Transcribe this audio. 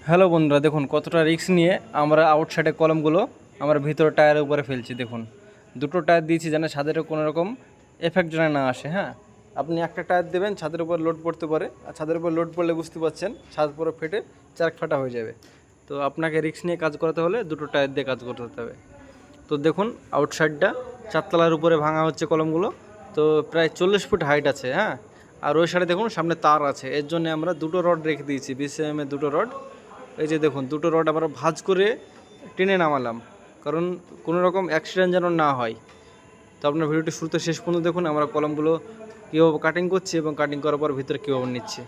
Hello বন্ধুরা, দেখুন কতটা রিস্ক নিয়ে আমরা আউটসাইডে কলমগুলো আমরা ভিতরে টায়ারের উপরে ফেলছি। দেখুন দুটো টায়ার দিয়েছি যেন ছাদের কোনো রকম এফেক্ট যেন না আসে। হ্যাঁ, আপনি একটা টায়ার দেবেন, ছাদের উপর লোড পড়তে পারে, আর ছাদের উপর লোড পড়লে বুঝতে পারছেন ছাদ পুরো ফেটে চারক ফাটা হয়ে যাবে। তো আপনাকে রিস্ক নিয়ে কাজ করাতে হলে দুটো টায়ার দিয়ে কাজ করতে হবে। তো দেখুন আউটসাইডটা চারতলার উপরে ভাঙা হচ্ছে কলমগুলো, তো প্রায় 40 ফুট হাইট আছে। হ্যাঁ, আর ওই সাইডে দেখুন সামনে তার আছে, এর জন্য আমরা দুটো রড রেখে দিয়েছি, 20 mm এর দুটো রড। এই যে দেখুন দুটো রড আমরা ভাঁজ করে টেনে নামালাম, কারণ কোনো রকম অ্যাক্সিডেন্ট যেন না হয়। তো আপনার ভিডিওটি শুরুতে শেষ পর্যন্ত দেখুন আমরা কলমগুলো কীভাবে কাটিং করছি এবং কাটিং করার পর ভিতরে কীভাবে নিচ্ছি।